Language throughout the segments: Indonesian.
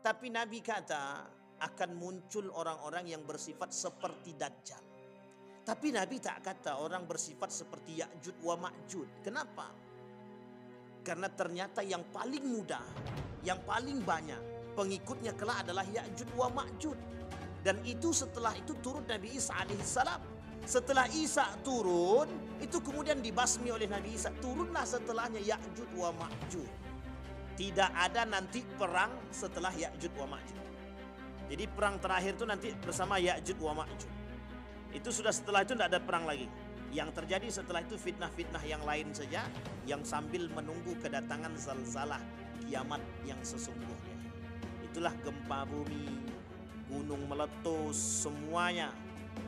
Tapi Nabi kata akan muncul orang-orang yang bersifat seperti Dajjal. Tapi Nabi tak kata orang bersifat seperti Ya'jud wa Ma'jud. Kenapa? Karena ternyata yang paling mudah, yang paling banyak pengikutnya kelak adalah Ya'jud wa Ma'jud. Dan itu setelah itu turun Nabi Isa alaihissalam. Setelah Isa turun, itu kemudian dibasmi oleh Nabi Isa. Turunlah setelahnya Ya'jud wa Ma'jud. Tidak ada nanti perang setelah Ya'jud wa Ma'jud. Jadi perang terakhir itu nanti bersama Ya'jud wa Ma'jud. Itu sudah setelah itu tidak ada perang lagi. Yang terjadi setelah itu fitnah-fitnah yang lain saja, yang sambil menunggu kedatangan zalzalah kiamat yang sesungguhnya. Itulah gempa bumi, gunung meletus, semuanya.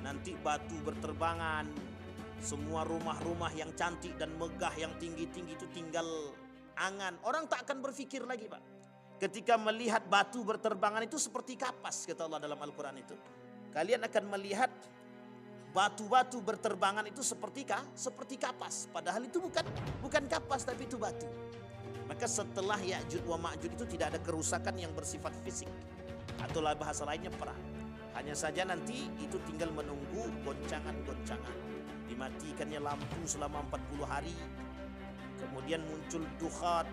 Nanti batu berterbangan, semua rumah-rumah yang cantik dan megah yang tinggi-tinggi itu tinggal angan. Orang tak akan berpikir lagi, Pak. Ketika melihat batu berterbangan itu seperti kapas, kata Allah dalam Al-Quran itu. Kalian akan melihat batu-batu berterbangan itu seperti kapas. Padahal itu bukan kapas, tapi itu batu. Maka setelah Ya'jud wa Ma'jud itu tidak ada kerusakan yang bersifat fisik. Atau bahasa lainnya perang. Hanya saja nanti itu tinggal menunggu goncangan-goncangan. Dimatikannya lampu selama 40 hari. Kemudian muncul dukhat.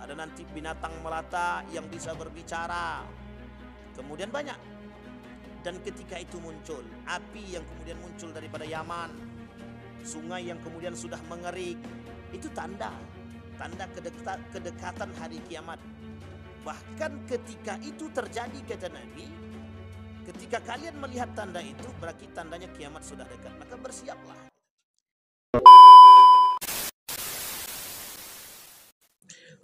Ada nanti binatang melata yang bisa berbicara. Kemudian banyak. Dan ketika itu muncul api yang kemudian muncul daripada Yaman, sungai yang kemudian sudah mengering, itu tanda kedekatan hari kiamat. Bahkan ketika itu terjadi, kata Nabi, ketika kalian melihat tanda itu berarti tandanya kiamat sudah dekat, maka bersiaplah.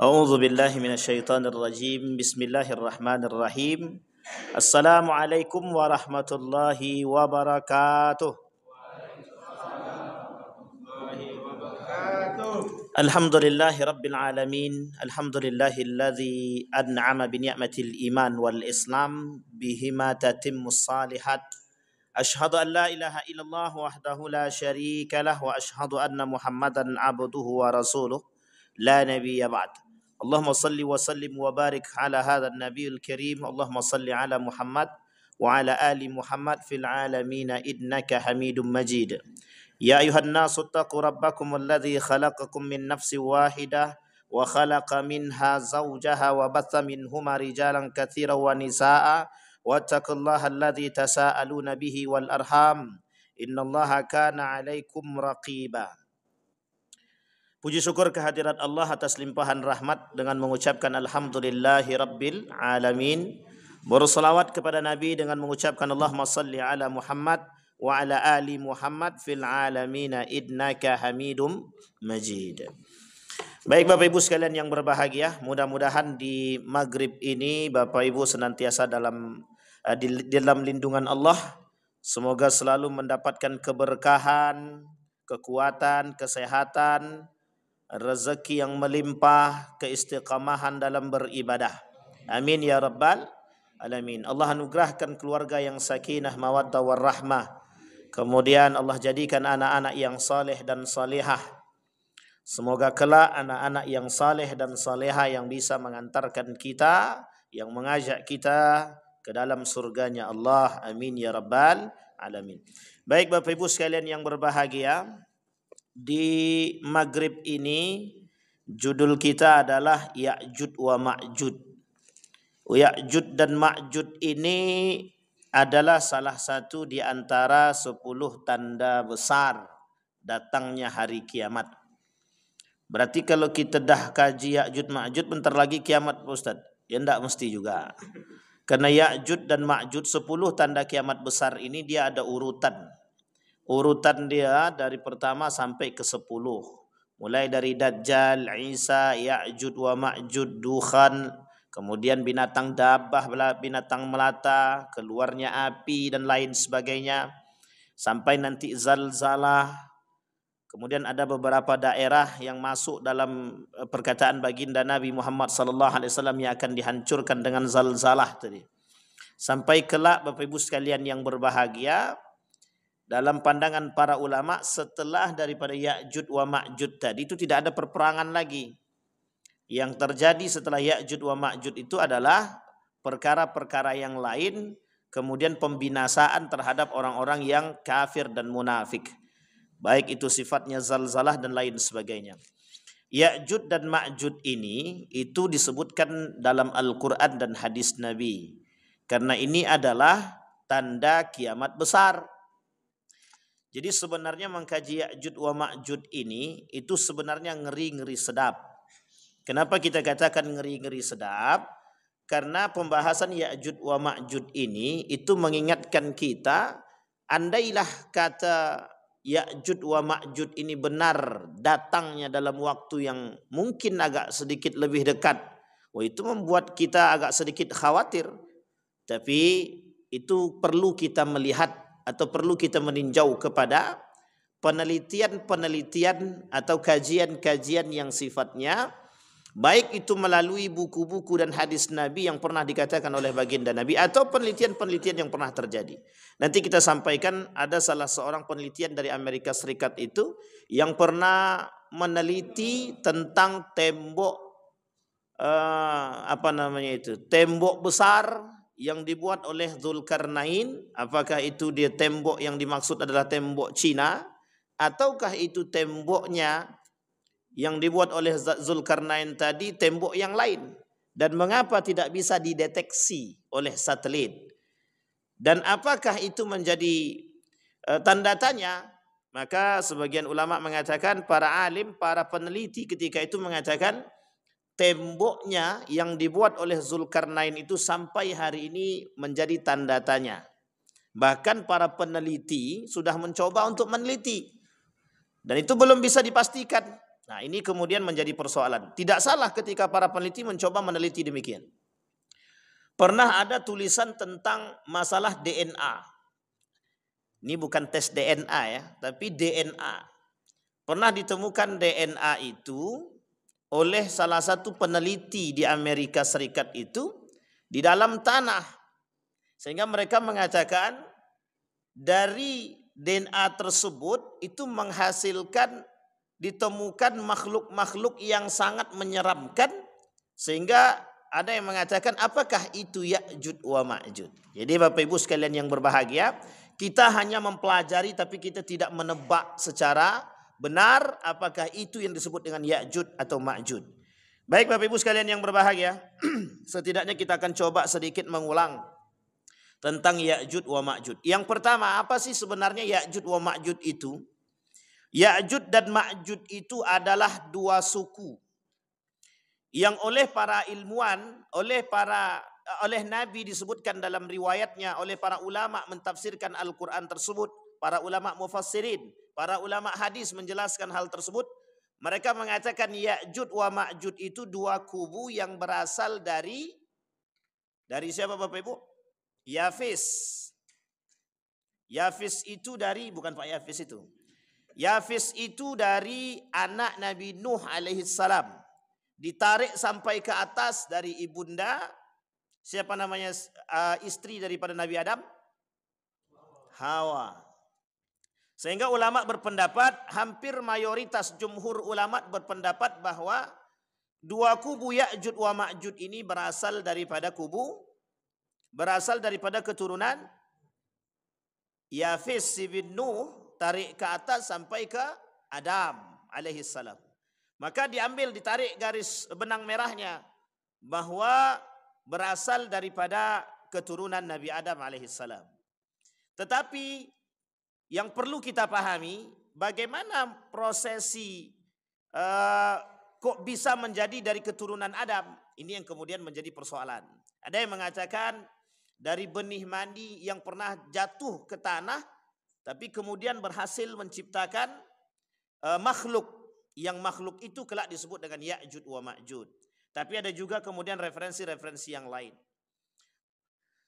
A'udzu billahi minasyaitonir rajim. Bismillahirrahmanirrahim. Assalamualaikum warahmatullahi wabarakatuh. Alhamdulillahi rabbil alamin. Alhamdulillahilladzi an'ama bi ni'matil iman wal islam bihima tatimmus salihat. Ashhadu an la ilaha illallah wahdahu la syarika lah wa ashhadu anna Muhammadan abduhu wa rasuluh la nabiyya ba'd. Allahumma salli wa sallim wa barik ala hadha an-nabiyil karim. Allahumma salli ala Muhammad wa ala ali Muhammad fil alamin innaka Hamidum Majid. Ya ayuhan nasu taqu rabbakum alladhi khalaqakum min nafsin wahidah wa khalaqa minha zawjaha wa batha minhuma rijalan katsiran wa nisaa wattaqullaha alladhi tasaaluna bihi wal arham innallaha kana 'alaikum raqiba. Puji syukur kehadirat Allah atas limpahan rahmat dengan mengucapkan alhamdulillahi rabbil alamin. Berselawat kepada Nabi dengan mengucapkan Allahumma salli ala Muhammad wa ala ali Muhammad fil alamin innaka Hamidum Majid. Baik Bapak Ibu sekalian yang berbahagia, mudah-mudahan di maghrib ini Bapak Ibu senantiasa di dalam lindungan Allah. Semoga selalu mendapatkan keberkahan, kekuatan, kesehatan, rezeki yang melimpah, keistiqamahan dalam beribadah. Amin ya rabbal alamin. Allah anugerahkan keluarga yang sakinah, mawaddah warahmah. Kemudian Allah jadikan anak-anak yang saleh dan salihah. Semoga kelak anak-anak yang saleh dan salihah yang bisa mengantarkan kita, yang mengajak kita ke dalam surganya Allah. Amin ya rabbal alamin. Baik Bapak Ibu sekalian yang berbahagia, di maghrib ini judul kita adalah Ya'jud wa Ma'jud. Ya'jud dan Ma'jud ini adalah salah satu di antara 10 tanda besar datangnya hari kiamat. Berarti kalau kita dah kaji Ya'jud Ma'jud bentar lagi kiamat Pak Ustaz. Ya enggak mesti juga. Karena Ya'jud dan Ma'jud 10 tanda kiamat besar ini dia ada urutan. Urutan dia dari pertama sampai ke 10. Mulai dari Dajjal, Isa, Ya'jud wa Ma'jud, Dukhan, kemudian binatang dabah, binatang melata, keluarnya api dan lain sebagainya. Sampai nanti zalzalah. Kemudian ada beberapa daerah yang masuk dalam perkataan baginda Nabi Muhammad sallallahu alaihi wasallam yang akan dihancurkan dengan zalzalah tadi. Sampai kelak Bapak Ibu sekalian yang berbahagia, dalam pandangan para ulama setelah daripada Ya'jud wa Ma'jud tadi itu tidak ada perperangan lagi. Yang terjadi setelah Ya'jud wa Ma'jud itu adalah perkara-perkara yang lain, kemudian pembinasaan terhadap orang-orang yang kafir dan munafik. Baik itu sifatnya zalzalah dan lain sebagainya. Ya'jud dan Ma'jud ini itu disebutkan dalam Al-Quran dan hadis Nabi. Karena ini adalah tanda kiamat besar. Jadi sebenarnya mengkaji Ya'jud wa Ma'jud ini itu sebenarnya ngeri-ngeri sedap. Kenapa kita katakan ngeri-ngeri sedap? Karena pembahasan Ya'jud wa Ma'jud ini itu mengingatkan kita, andailah kata Ya'jud wa Ma'jud ini benar datangnya dalam waktu yang mungkin agak sedikit lebih dekat, itu membuat kita agak sedikit khawatir. Tapi itu perlu kita melihat atau perlu kita meninjau kepada penelitian-penelitian atau kajian-kajian yang sifatnya baik itu melalui buku-buku dan hadis Nabi yang pernah dikatakan oleh baginda Nabi atau penelitian-penelitian yang pernah terjadi. Nanti kita sampaikan ada salah seorang penelitian dari Amerika Serikat itu yang pernah meneliti tentang tembok tembok besar yang dibuat oleh Dzulkarnain. Apakah itu dia tembok yang dimaksud adalah tembok Cina ataukah itu temboknya yang dibuat oleh Dzulkarnain tadi tembok yang lain, dan mengapa tidak bisa dideteksi oleh satelit, dan apakah itu menjadi tanda tanya. Maka sebagian ulama mengatakan, para alim, para peneliti ketika itu mengatakan temboknya yang dibuat oleh Dzulkarnain itu sampai hari ini menjadi tanda tanya. Bahkan para peneliti sudah mencoba untuk meneliti dan itu belum bisa dipastikan. Nah, ini kemudian menjadi persoalan. Tidak salah ketika para peneliti mencoba meneliti demikian. Pernah ada tulisan tentang masalah DNA. Ini bukan tes DNA ya, tapi DNA. Pernah ditemukan DNA itu oleh salah satu peneliti di Amerika Serikat itu di dalam tanah. Sehingga mereka mengatakan dari DNA tersebut itu menghasilkan ditemukan makhluk-makhluk yang sangat menyeramkan, sehingga ada yang mengatakan apakah itu Ya'jud wa Ma'jud. Jadi Bapak Ibu sekalian yang berbahagia, kita hanya mempelajari tapi kita tidak menebak secara benar apakah itu yang disebut dengan Ya'jud atau Ma'jud. Baik Bapak Ibu sekalian yang berbahagia, setidaknya kita akan coba sedikit mengulang tentang Ya'jud wa Ma'jud. Yang pertama, apa sih sebenarnya Ya'jud wa Ma'jud itu? Ya'jud dan Ma'jud itu adalah dua suku yang oleh para ilmuwan, oleh Nabi disebutkan dalam riwayatnya, oleh para ulama mentafsirkan Al-Quran tersebut, para ulama mufassirin, para ulama hadis menjelaskan hal tersebut. Mereka mengatakan Ya'jud wa Ma'jud itu dua kubu yang berasal dari siapa Bapak Ibu? Yafis. Yafis itu dari, bukan Pak Yafis itu. Yafis itu dari anak Nabi Nuh alaihi salam. Ditarik sampai ke atas dari ibunda, siapa namanya istri daripada Nabi Adam? Hawa. Sehingga ulama berpendapat, hampir mayoritas jumhur ulama berpendapat bahwa dua kubu Ya'jud wa Ma'jud ini berasal daripada keturunan Yafis bin Nuh, tarik ke atas sampai ke Adam alaihi salam. Maka ditarik garis benang merahnya bahwa berasal daripada keturunan Nabi Adam alaihi salam. Tetapi yang perlu kita pahami, bagaimana prosesi kok bisa menjadi dari keturunan Adam? Ini yang kemudian menjadi persoalan. Ada yang mengatakan dari benih mani yang pernah jatuh ke tanah, tapi kemudian berhasil menciptakan makhluk, yang makhluk itu kelak disebut dengan Ya'jud wa Ma'jud. Tapi ada juga kemudian referensi-referensi yang lain.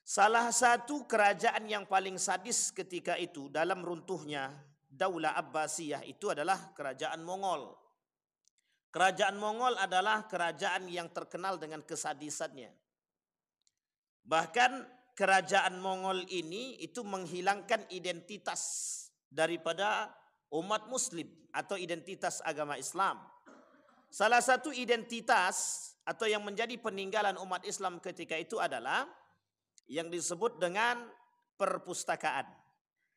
Salah satu kerajaan yang paling sadis ketika itu dalam runtuhnya Daulah Abbasiyah itu adalah kerajaan Mongol. Kerajaan Mongol adalah kerajaan yang terkenal dengan kesadisannya. Bahkan kerajaan Mongol ini itu menghilangkan identitas daripada umat muslim atau identitas agama Islam. Salah satu identitas atau yang menjadi peninggalan umat Islam ketika itu adalah yang disebut dengan perpustakaan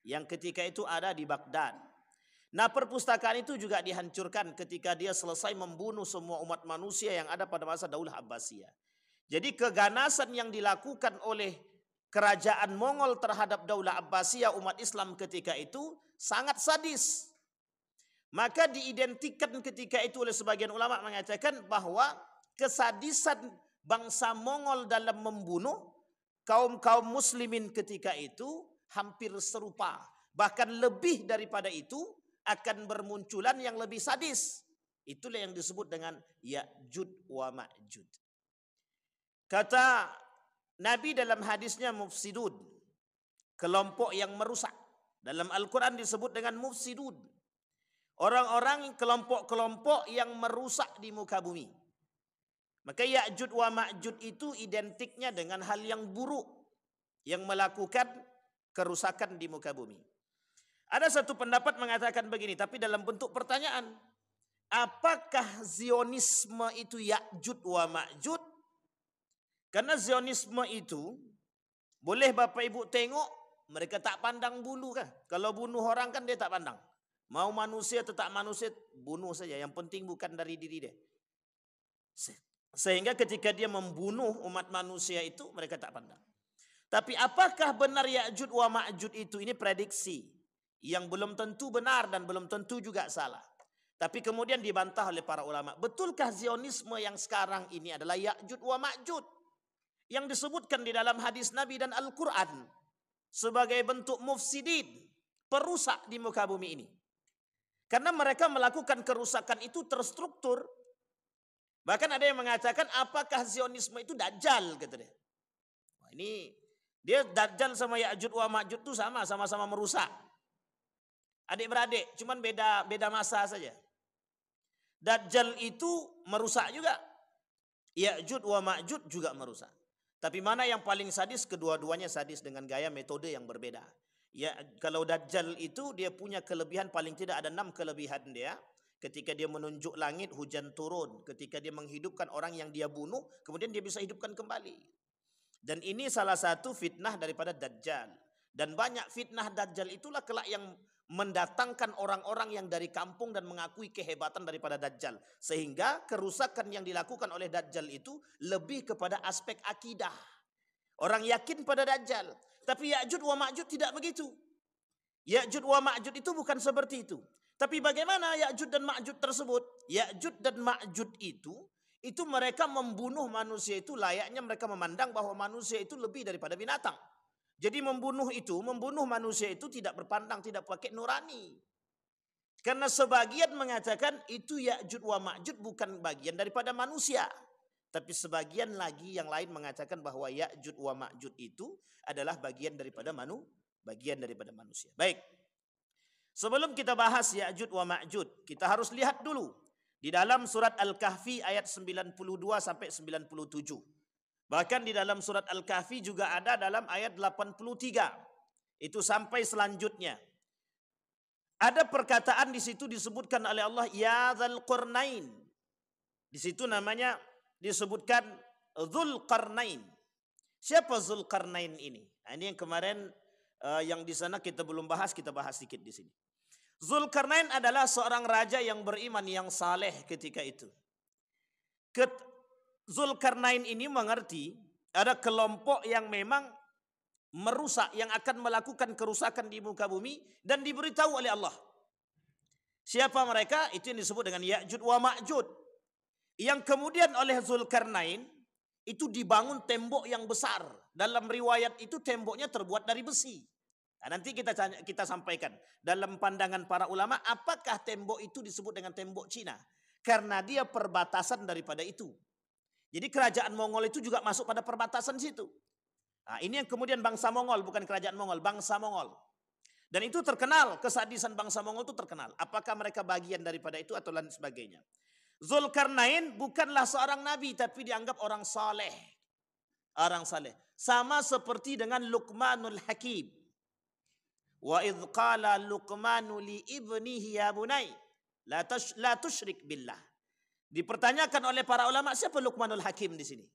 yang ketika itu ada di Baghdad. Nah, perpustakaan itu juga dihancurkan ketika dia selesai membunuh semua umat manusia yang ada pada masa Daulah Abbasiyah. Jadi keganasan yang dilakukan oleh kerajaan Mongol terhadap Daulah Abbasiyah umat Islam ketika itu sangat sadis. Maka diidentikan ketika itu oleh sebagian ulama mengatakan bahwa kesadisan bangsa Mongol dalam membunuh kaum-kaum muslimin ketika itu hampir serupa. Bahkan lebih daripada itu akan bermunculan yang lebih sadis. Itulah yang disebut dengan Ya'jud wa Ma'jud. Kata Nabi dalam hadisnya mufsidun, kelompok yang merusak. Dalam Al-Quran disebut dengan mufsidun. Orang-orang kelompok-kelompok yang merusak di muka bumi. Maka Ya'jud wa Ma'jud itu identiknya dengan hal yang buruk. Yang melakukan kerusakan di muka bumi. Ada satu pendapat mengatakan begini, tapi dalam bentuk pertanyaan. Apakah Zionisme itu Ya'jud wa Ma'jud? Karena Zionisme itu, boleh Bapak Ibu tengok, mereka tak pandang bulu kan. Kalau bunuh orang kan dia tak pandang. Mau manusia atau tak manusia, bunuh saja. Yang penting bukan dari diri dia. Sehingga ketika dia membunuh umat manusia itu, mereka tak pandang. Tapi apakah benar Ya'jud wa Ma'jud itu? Ini prediksi yang belum tentu benar dan belum tentu juga salah. Tapi kemudian dibantah oleh para ulama. Betulkah Zionisme yang sekarang ini adalah Ya'jud wa Ma'jud? Yang disebutkan di dalam hadis Nabi dan Al-Quran sebagai bentuk mufsidin, perusak di muka bumi ini. Karena mereka melakukan kerusakan itu terstruktur. Bahkan ada yang mengatakan apakah Zionisme itu Dajjal, kata dia. Wah, ini dia Dajjal sama Ya'jud wa Ma'jud itu sama-sama merusak. Adik-beradik, cuman beda masa saja. Dajjal itu merusak juga. Ya'jud wa Ma'jud juga merusak. Tapi mana yang paling sadis? Kedua-duanya sadis dengan gaya metode yang berbeda. Ya, kalau Dajjal itu dia punya kelebihan, paling tidak ada 6 kelebihan dia. Ketika dia menunjuk langit, hujan turun. Ketika dia menghidupkan orang yang dia bunuh, kemudian dia bisa hidupkan kembali. Dan ini salah satu fitnah daripada Dajjal. Dan banyak fitnah Dajjal itulah kelak yang mendatangkan orang-orang yang dari kampung dan mengakui kehebatan daripada Dajjal. Sehingga kerusakan yang dilakukan oleh Dajjal itu lebih kepada aspek akidah. Orang yakin pada Dajjal. Tapi Ya'jud wa Ma'jud tidak begitu. Ya'jud wa Ma'jud itu bukan seperti itu. Tapi bagaimana Ya'jud dan Ma'jud tersebut? Ya'jud dan Ma'jud itu mereka membunuh manusia itu layaknya mereka memandang bahwa manusia itu lebih daripada binatang. Jadi membunuh manusia itu tidak berpandang, tidak pakai nurani. Karena sebagian mengatakan itu Ya'jud wa Ma'jud bukan bagian daripada manusia. Tapi sebagian lagi yang lain mengatakan bahwa Ya'jud wa Ma'jud itu adalah bagian daripada manusia. Baik. Sebelum kita bahas Ya'jud wa Ma'jud, kita harus lihat dulu di dalam surat Al-Kahfi ayat 92 sampai 97. Bahkan di dalam surat Al-Kahfi juga ada dalam ayat 83. Itu sampai selanjutnya. Ada perkataan di situ disebutkan oleh Allah, Ya Dzal Qarnain. Di situ namanya disebutkan Dzulqarnain. Siapa Dzulqarnain ini? Nah, ini yang kemarin yang di sana kita belum bahas, kita bahas sedikit di sini. Dzulqarnain adalah seorang raja yang beriman, yang saleh ketika itu. Dzulqarnain ini mengerti ada kelompok yang memang merusak, yang akan melakukan kerusakan di muka bumi dan diberitahu oleh Allah. Siapa mereka? Itu yang disebut dengan Ya'jud wa Ma'jud. Yang kemudian oleh Dzulqarnain itu dibangun tembok yang besar. Dalam riwayat itu temboknya terbuat dari besi. Nah, nanti kita sampaikan dalam pandangan para ulama apakah tembok itu disebut dengan tembok Cina? Karena dia perbatasan daripada itu. Jadi kerajaan Mongol itu juga masuk pada perbatasan situ. Nah, ini yang kemudian bangsa Mongol, bukan kerajaan Mongol, bangsa Mongol. Dan itu terkenal, kesadisan bangsa Mongol itu terkenal. Apakah mereka bagian daripada itu atau lain sebagainya. Dzulqarnain bukanlah seorang nabi, tapi dianggap orang saleh. Orang saleh. Sama seperti dengan Luqmanul Hakim. Wa idh qala Luqmanu li ibnihi ya bunai la tusyrik billah. Dipertanyakan oleh para ulama, siapa Luqmanul Hakim di sini?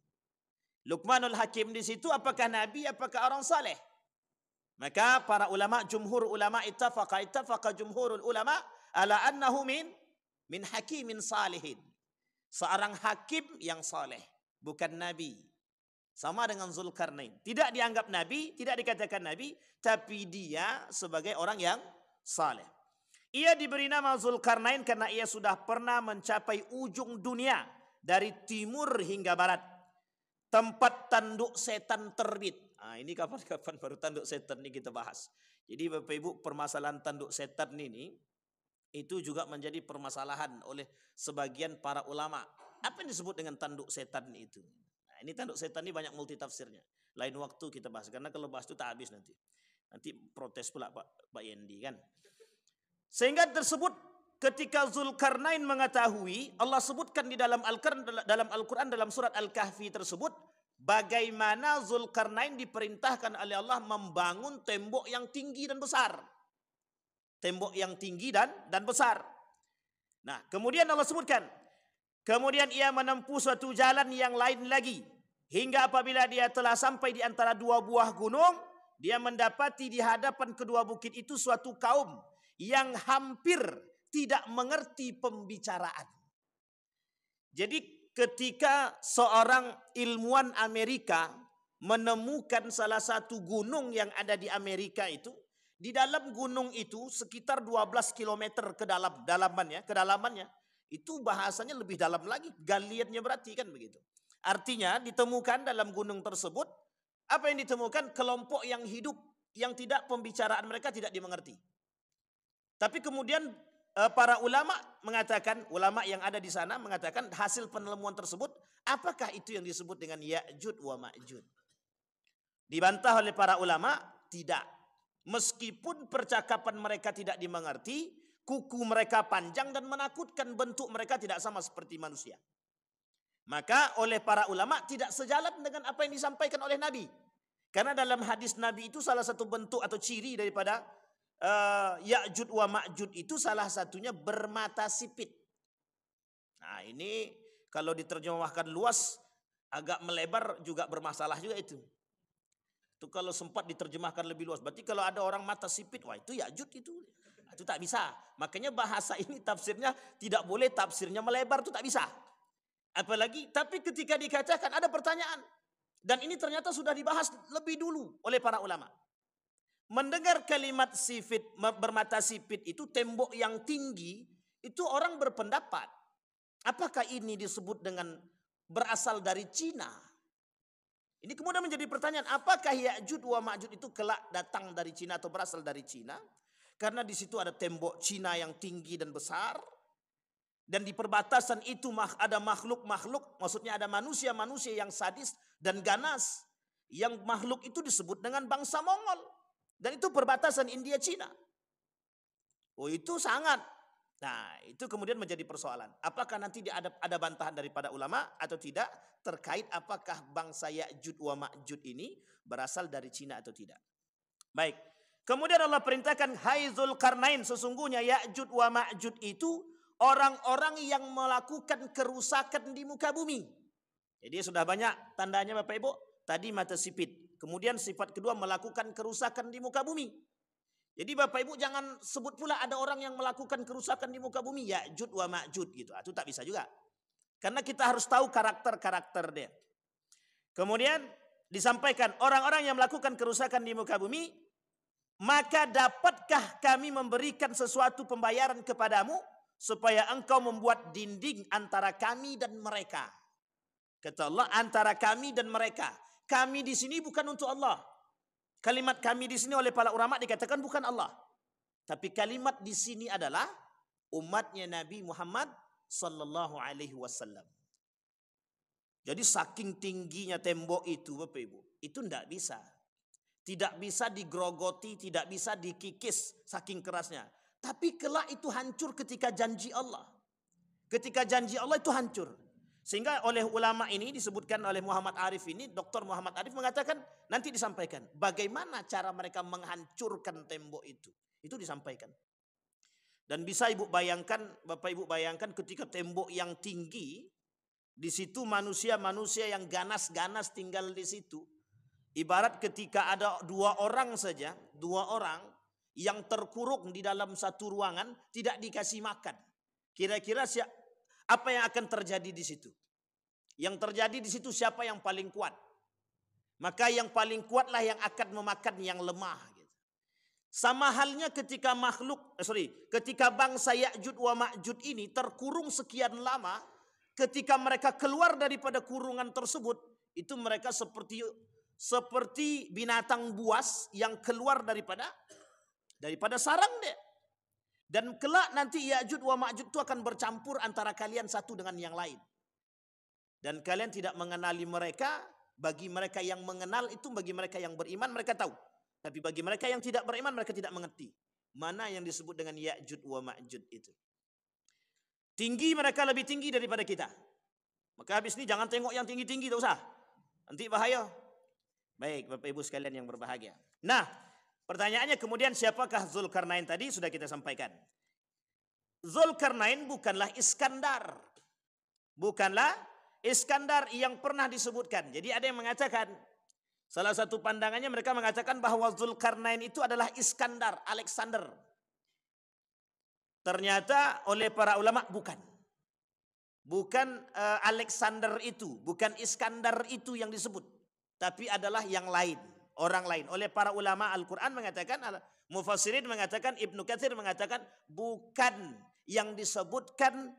Luqmanul Hakim di situ apakah nabi, apakah orang saleh? Maka para ulama, jumhur ulama ittafaqa jumhurul ulama ala annahu min hakimin salihin. Seorang hakim yang saleh, bukan nabi. Sama dengan Zulkarnain. Tidak dianggap nabi, tidak dikatakan nabi, tapi dia sebagai orang yang saleh. Ia diberi nama Zulkarnain karena ia sudah pernah mencapai ujung dunia dari timur hingga barat. Tempat tanduk setan terbit. Nah, ini kapan-kapan baru tanduk setan ini kita bahas. Jadi Bapak Ibu, permasalahan tanduk setan ini itu juga menjadi permasalahan oleh sebagian para ulama. Apa yang disebut dengan tanduk setan itu? Nah, ini tanduk setan ini banyak multi tafsirnya. Lain waktu kita bahas, karena kalau bahas itu tak habis nanti. Nanti protes pula Pak Yendi kan. Sehingga tersebut ketika Zulkarnain mengetahui, Allah sebutkan di dalam Al-Quran dalam surat Al-Kahfi tersebut, bagaimana Zulkarnain diperintahkan oleh Allah membangun tembok yang tinggi dan besar. Tembok yang tinggi dan besar. Nah, kemudian Allah sebutkan, kemudian ia menempuh suatu jalan yang lain lagi, hingga apabila dia telah sampai di antara dua buah gunung, dia mendapati di hadapan kedua bukit itu suatu kaum yang hampir tidak mengerti pembicaraan. Jadi ketika seorang ilmuwan Amerika menemukan salah satu gunung yang ada di Amerika itu, di dalam gunung itu sekitar 12 km kedalamannya, itu bahasanya lebih dalam lagi, galiannya berarti kan begitu. Artinya ditemukan dalam gunung tersebut, apa yang ditemukan? Kelompok yang hidup, yang tidak pembicaraan mereka tidak dimengerti. Tapi kemudian para ulama mengatakan, ulama yang ada di sana mengatakan hasil penemuan tersebut, apakah itu yang disebut dengan Ya'jud wa Ma'jud? Dibantah oleh para ulama, tidak. Meskipun percakapan mereka tidak dimengerti, kuku mereka panjang dan menakutkan, bentuk mereka tidak sama seperti manusia. Maka oleh para ulama tidak sejalan dengan apa yang disampaikan oleh Nabi. Karena dalam hadis Nabi itu salah satu bentuk atau ciri daripada Ya'jud wa Ma'jud itu salah satunya bermata sipit. Nah, ini kalau diterjemahkan luas agak melebar juga bermasalah juga itu. Itu kalau sempat diterjemahkan lebih luas. Berarti kalau ada orang mata sipit, wah itu Ya'jud itu. Itu tak bisa. Makanya bahasa ini tafsirnya tidak boleh tafsirnya melebar, itu tak bisa. Apalagi tapi ketika dikatakan ada pertanyaan, dan ini ternyata sudah dibahas lebih dulu oleh para ulama. Mendengar kalimat sipit, bermata sipit itu tembok yang tinggi, itu orang berpendapat, apakah ini disebut dengan berasal dari Cina? Ini kemudian menjadi pertanyaan, apakah Ya'jud wa Ma'jud itu kelak datang dari Cina atau berasal dari Cina? Karena di situ ada tembok Cina yang tinggi dan besar, dan di perbatasan itu ada makhluk-makhluk, maksudnya ada manusia-manusia yang sadis dan ganas, yang makhluk itu disebut dengan bangsa Mongol. Dan itu perbatasan India-Cina. Oh itu sangat. Nah itu kemudian menjadi persoalan. Apakah nanti ada bantahan daripada ulama atau tidak terkait apakah bangsa Ya'jud wa Ma'jud ini berasal dari Cina atau tidak. Baik. Kemudian Allah perintahkan, hai Zulkarnain, sesungguhnya Ya'jud wa Ma'jud itu orang-orang yang melakukan kerusakan di muka bumi. Jadi sudah banyak tandanya Bapak Ibu. Tadi mata sipit. Kemudian sifat kedua melakukan kerusakan di muka bumi. Jadi Bapak Ibu jangan sebut pula ada orang yang melakukan kerusakan di muka bumi. Ya'jud wa Ma'jud gitu. Itu tak bisa juga. Karena kita harus tahu karakter-karakter dia. Kemudian disampaikan orang-orang yang melakukan kerusakan di muka bumi. Maka dapatkah kami memberikan sesuatu pembayaran kepadamu. Supaya engkau membuat dinding antara kami dan mereka. Kata Allah, antara kami dan mereka. Kami di sini bukan untuk Allah. Kalimat kami di sini oleh para ulama dikatakan bukan Allah. Tapi kalimat di sini adalah umatnya Nabi Muhammad sallallahu alaihi wasallam. Jadi saking tingginya tembok itu Bapak Ibu, itu tidak bisa. Tidak bisa digrogoti, tidak bisa dikikis saking kerasnya. Tapi kelak itu hancur ketika janji Allah. Ketika janji Allah itu hancur. Sehingga oleh ulama ini disebutkan oleh Muhammad Arif ini, Dr. Muhammad Arif mengatakan, nanti disampaikan bagaimana cara mereka menghancurkan tembok itu. Itu disampaikan. Dan bisa ibu bayangkan, Bapak Ibu bayangkan ketika tembok yang tinggi, di situ manusia-manusia yang ganas-ganas tinggal di situ. Ibarat ketika ada 2 orang saja, 2 orang yang terkurung di dalam satu ruangan, tidak dikasih makan. Kira-kira apa yang akan terjadi di situ? Yang terjadi di situ siapa yang paling kuat? Maka yang paling kuatlah yang akan memakan yang lemah. Sama halnya ketika ketika bangsa Ya'jud wa Ma'jud ini terkurung sekian lama, ketika mereka keluar daripada kurungan tersebut, itu mereka seperti binatang buas yang keluar daripada sarang dia. Dan kelak nanti Ya'jud wa Ma'jud itu akan bercampur antara kalian satu dengan yang lain. Dan kalian tidak mengenali mereka. Bagi mereka yang mengenal itu, bagi mereka yang beriman mereka tahu. Tapi bagi mereka yang tidak beriman, mereka tidak mengerti. Mana yang disebut dengan Ya'jud wa Ma'jud itu. Tinggi mereka lebih tinggi daripada kita. Maka habis ini jangan tengok yang tinggi-tinggi, tak usah. Nanti bahaya. Baik, Bapak Ibu sekalian yang berbahagia. Nah, pertanyaannya kemudian siapakah Zulkarnain tadi? Sudah kita sampaikan. Zulkarnain bukanlah Iskandar. Bukanlah Iskandar yang pernah disebutkan. Jadi ada yang mengatakan, salah satu pandangannya mereka mengatakan bahwa Zulkarnain itu adalah Iskandar, Alexander. Ternyata oleh para ulama bukan. Bukan Alexander itu, bukan Iskandar itu yang disebut. Tapi adalah yang lain, orang lain. Oleh para ulama Al-Quran mengatakan, Mufassirin mengatakan, Ibnu Katsir mengatakan, bukan yang disebutkan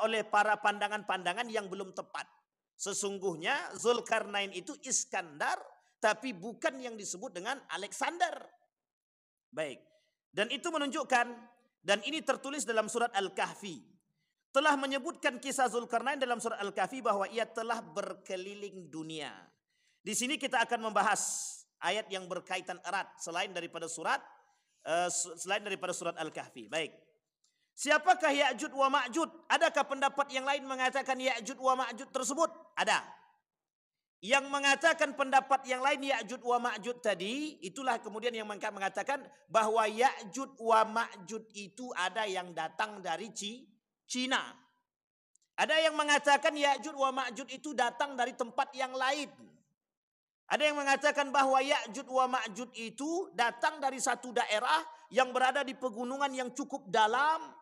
oleh para pandangan-pandangan yang belum tepat. Sesungguhnya Zulkarnain itu Iskandar, tapi bukan yang disebut dengan Alexander. Baik. Dan itu menunjukkan, dan ini tertulis dalam surat Al-Kahfi. Telah menyebutkan kisah Zulkarnain dalam surat Al-Kahfi bahwa ia telah berkeliling dunia. Di sini kita akan membahas ayat yang berkaitan erat selain daripada surat Al-Kahfi. Baik. Siapakah Ya'jud wa Ma'jud? Adakah pendapat yang lain mengatakan Ya'jud wa Ma'jud tersebut? Ada. Yang mengatakan pendapat yang lain Ya'jud wa Ma'jud tadi, itulah kemudian yang mengatakan bahwa Ya'jud wa Ma'jud itu ada yang datang dari Cina. Ada yang mengatakan Ya'jud wa Ma'jud itu datang dari tempat yang lain. Ada yang mengatakan bahwa Ya'jud wa Ma'jud itu datang dari satu daerah yang berada di pegunungan yang cukup dalam.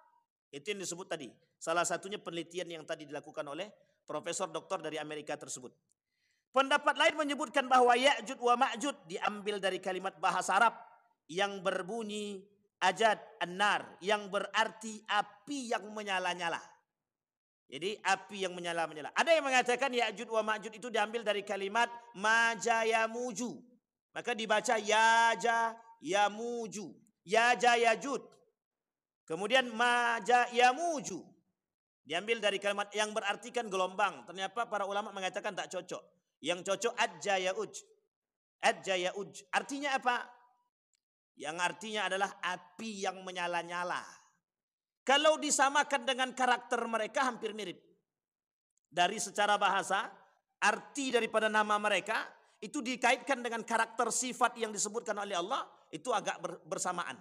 Itu yang disebut tadi. Salah satunya penelitian yang tadi dilakukan oleh Profesor Doktor dari Amerika tersebut. Pendapat lain menyebutkan bahwa Ya'jud wa Ma'jud diambil dari kalimat bahasa Arab yang berbunyi ajad an-nar, yang berarti api yang menyala-nyala. Jadi api yang menyala-nyala. Ada yang mengatakan Ya'jud wa Ma'jud itu diambil dari kalimat majayamuju. Maka dibaca yajayamuju. Yajayajud. Kemudian majayamuju. Diambil dari kalimat yang berartikan gelombang. Ternyata para ulama mengatakan tak cocok. Yang cocok ad-jayauj. Ad-jayauj. Artinya apa? Yang artinya adalah api yang menyala-nyala. Kalau disamakan dengan karakter mereka hampir mirip. Dari secara bahasa, arti daripada nama mereka itu dikaitkan dengan karakter sifat yang disebutkan oleh Allah, itu agak bersamaan.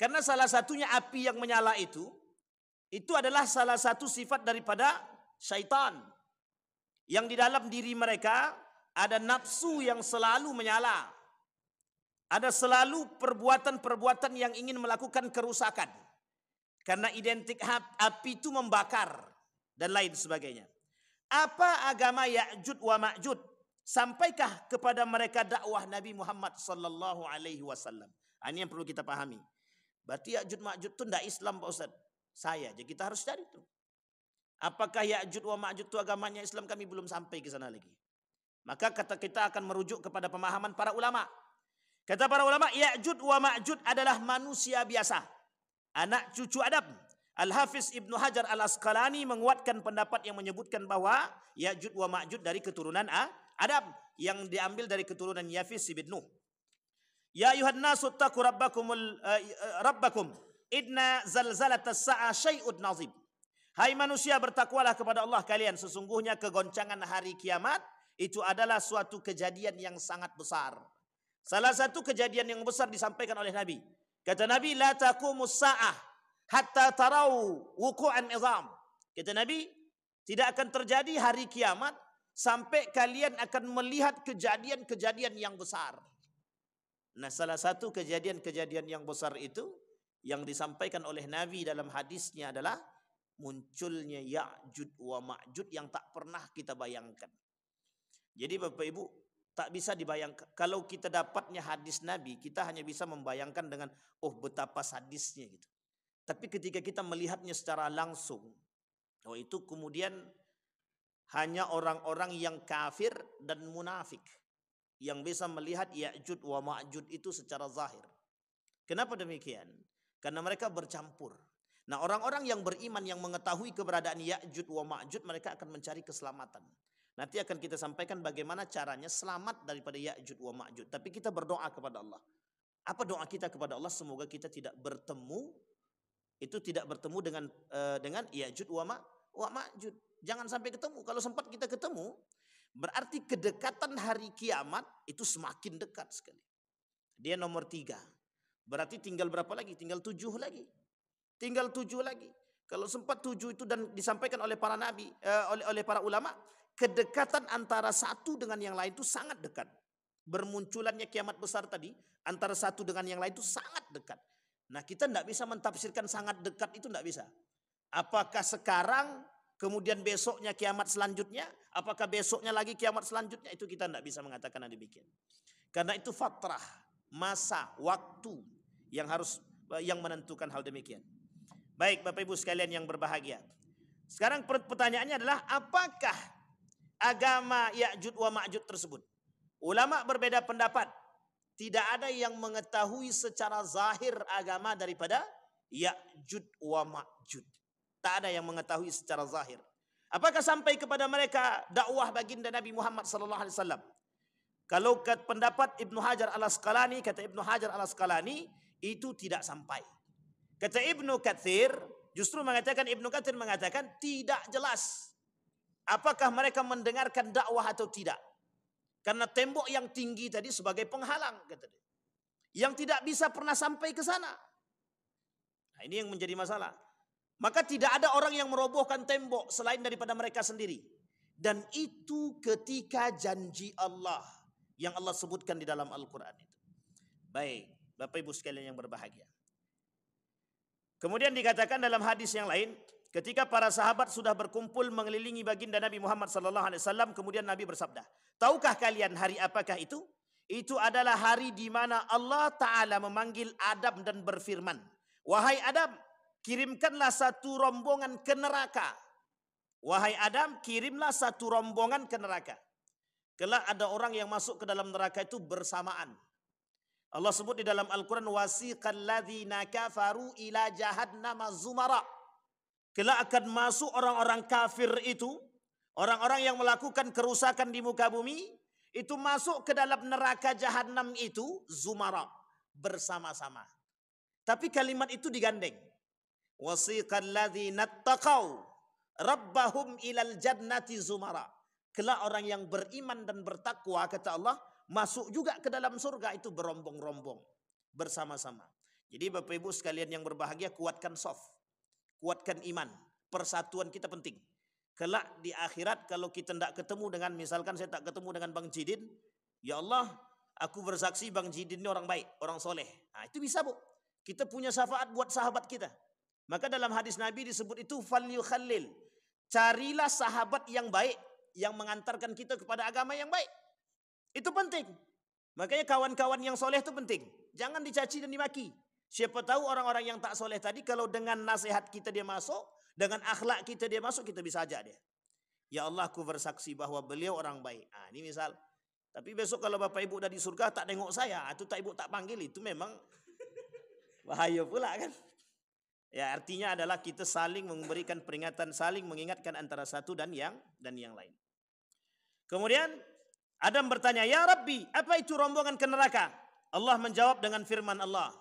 Karena salah satunya api yang menyala itu adalah salah satu sifat daripada syaitan. Yang di dalam diri mereka ada nafsu yang selalu menyala. Ada selalu perbuatan-perbuatan yang ingin melakukan kerusakan. Karena identik api itu membakar dan lain sebagainya. Apa agama Ya'jud wa Ma'jud? Sampaikah kepada mereka dakwah Nabi Muhammad sallallahu alaihi wasallam? Ini yang perlu kita pahami. Berarti Ya'jud Ma'jud itu tidak Islam Pak Ustaz. Jadi kita harus cari itu. Apakah Ya'jud wa Ma'jud itu agamanya Islam? Kami belum sampai ke sana lagi. Maka kita akan merujuk kepada pemahaman para ulama. Kata para ulama, Ya'jud wa Ma'jud adalah manusia biasa. Anak cucu Adam. Al-Hafiz Ibnu Hajar Al-Asqalani menguatkan pendapat yang menyebutkan bahwa Ya'jud wa Ma'jud dari keturunan Adam. Yang diambil dari keturunan Yafis bin Nuh. Ya ayuhan nasu taqu rabbakum. Inna zalzalatas sa'a syai'ud nazim. Hai manusia, bertakwalah kepada Allah kalian. Sesungguhnya kegoncangan hari kiamat itu adalah suatu kejadian yang sangat besar. Salah satu kejadian yang besar disampaikan oleh Nabi. Kata Nabi, la taqumus sa'ah hatta tarau wuqu'an izam. Kata Nabi, tidak akan terjadi hari kiamat sampai kalian akan melihat kejadian-kejadian yang besar. Nah, salah satu kejadian-kejadian yang besar itu yang disampaikan oleh Nabi dalam hadisnya adalah munculnya Ya'jud wa Ma'jud yang tak pernah kita bayangkan. Jadi Bapak Ibu, tak bisa dibayangkan. Kalau kita dapatnya hadis Nabi, kita hanya bisa membayangkan dengan betapa sadisnya gitu. Tapi ketika kita melihatnya secara langsung, itu kemudian hanya orang-orang yang kafir dan munafik yang bisa melihat Ya'jud wa Ma'jud itu secara zahir. Kenapa demikian? Karena mereka bercampur. Nah, orang-orang yang beriman yang mengetahui keberadaan Ya'jud wa Ma'jud, mereka akan mencari keselamatan. Nanti akan kita sampaikan bagaimana caranya selamat daripada Ya'jud wa Ma'jud. Tapi kita berdoa kepada Allah. Apa doa kita kepada Allah? Semoga kita tidak bertemu dengan Ya'jud wa Ma'jud. Jangan sampai ketemu. Kalau sempat kita ketemu, berarti kedekatan hari kiamat itu semakin dekat sekali. Dia nomor 3. Berarti tinggal berapa lagi? Tinggal 7 lagi. Tinggal 7 lagi. Kalau sempat 7 itu dan disampaikan oleh para nabi, oleh para ulama, kedekatan antara satu dengan yang lain itu sangat dekat. Bermunculannya kiamat besar tadi, antara satu dengan yang lain itu sangat dekat. Nah, kita tidak bisa mentafsirkan sangat dekat itu, tidak bisa. Apakah sekarang, kemudian besoknya kiamat selanjutnya, apakah besoknya lagi kiamat selanjutnya, itu kita tidak bisa mengatakan demikian. Karena itu fatrah, masa, waktu yang menentukan hal demikian. Baik Bapak Ibu sekalian yang berbahagia. Sekarang pertanyaannya adalah apakah agama Ya'jud wa Ma'jud tersebut? Ulama berbeda pendapat. Tidak ada yang mengetahui secara zahir agama daripada Ya'jud wa Ma'jud. Tak ada yang mengetahui secara zahir. Apakah sampai kepada mereka dakwah baginda Nabi Muhammad SAW? Kalau pendapat Ibnu Hajar al-Asqalani, kata Ibnu Hajar al-Asqalani, itu tidak sampai. Kata Ibnu Katsir, justru Ibnu Katsir mengatakan tidak jelas apakah mereka mendengarkan dakwah atau tidak. Karena tembok yang tinggi tadi sebagai penghalang, kata dia, yang tidak bisa pernah sampai ke sana. Nah, ini yang menjadi masalah. Maka tidak ada orang yang merobohkan tembok selain daripada mereka sendiri. Dan itu ketika janji Allah yang Allah sebutkan di dalam Al-Quran itu. Baik, Bapak Ibu sekalian yang berbahagia. Kemudian dikatakan dalam hadis yang lain, ketika para sahabat sudah berkumpul mengelilingi baginda Nabi Muhammad SAW, kemudian Nabi bersabda, tahukah kalian hari apakah itu? Itu adalah hari di mana Allah Ta'ala memanggil Adam dan berfirman, wahai Adam, kirimkanlah satu rombongan ke neraka. Wahai Adam, kirimlah satu rombongan ke neraka. Kelak ada orang yang masuk ke dalam neraka itu bersamaan. Allah sebut di dalam Al-Quran, wasiqal ladzina kafaru ila jahannama zumara. Kelak akan masuk orang-orang kafir itu, orang-orang yang melakukan kerusakan di muka bumi, itu masuk ke dalam neraka jahannam itu zumara, bersama-sama. Tapi kalimat itu digandeng. Wasiqal ladzina taqaw rabbahum ilal jannati zumara. Kelak orang yang beriman dan bertakwa, kata Allah, masuk juga ke dalam surga itu berombong-rombong, bersama-sama. Jadi Bapak Ibu sekalian yang berbahagia, kuatkan soft, kuatkan iman. Persatuan kita penting. Kelak di akhirat kalau kita tidak ketemu dengan, misalkan saya tak ketemu dengan Bang Jidin, ya Allah, aku bersaksi Bang Jidin ini orang baik, orang soleh. Nah, itu bisa Bu. Kita punya syafaat buat sahabat kita. Maka dalam hadis Nabi disebut itu falyukhallil. Carilah sahabat yang baik, yang mengantarkan kita kepada agama yang baik. Itu penting. Makanya kawan-kawan yang soleh itu penting. Jangan dicaci dan dimaki. Siapa tahu orang-orang yang tak soleh tadi, kalau dengan nasihat kita dia masuk, dengan akhlak kita dia masuk, kita bisa ajak dia. Ya Allah, aku bersaksi bahwa beliau orang baik. Nah, ini misal. Tapi besok kalau Bapak Ibu udah di surga tak nengok saya, itu tak Ibu tak panggil, itu memang bahaya pula kan. Ya, artinya adalah kita saling memberikan peringatan, saling mengingatkan antara satu dan yang lain. Kemudian Adam bertanya, ya Rabbi, apa itu rombongan ke neraka? Allah menjawab dengan firman Allah,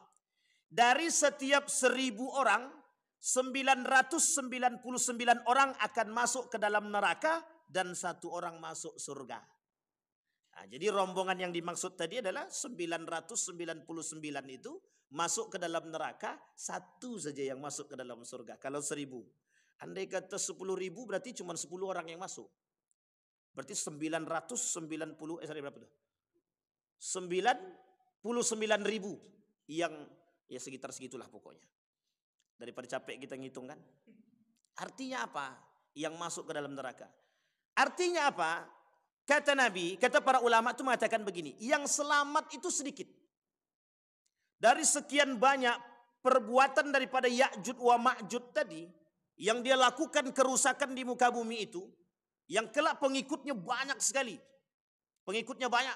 dari setiap 1000 orang, 999 orang akan masuk ke dalam neraka dan 1 orang masuk surga. Nah, jadi rombongan yang dimaksud tadi adalah 999 itu masuk ke dalam neraka, 1 saja yang masuk ke dalam surga. Kalau 1000. Andai kata 10.000 berarti cuma 10 orang yang masuk. Berarti 990, berapa tuh? 99.000 yang ya sekitar segitulah pokoknya. Daripada capek kita ngitung kan. Artinya apa? Yang masuk ke dalam neraka. Artinya apa? Kata Nabi, kata para ulama itu mengatakan begini, yang selamat itu sedikit. Dari sekian banyak perbuatan daripada Ya'jud wa Ma'jud tadi, yang dia lakukan kerusakan di muka bumi itu, yang kelak pengikutnya banyak sekali. Pengikutnya banyak.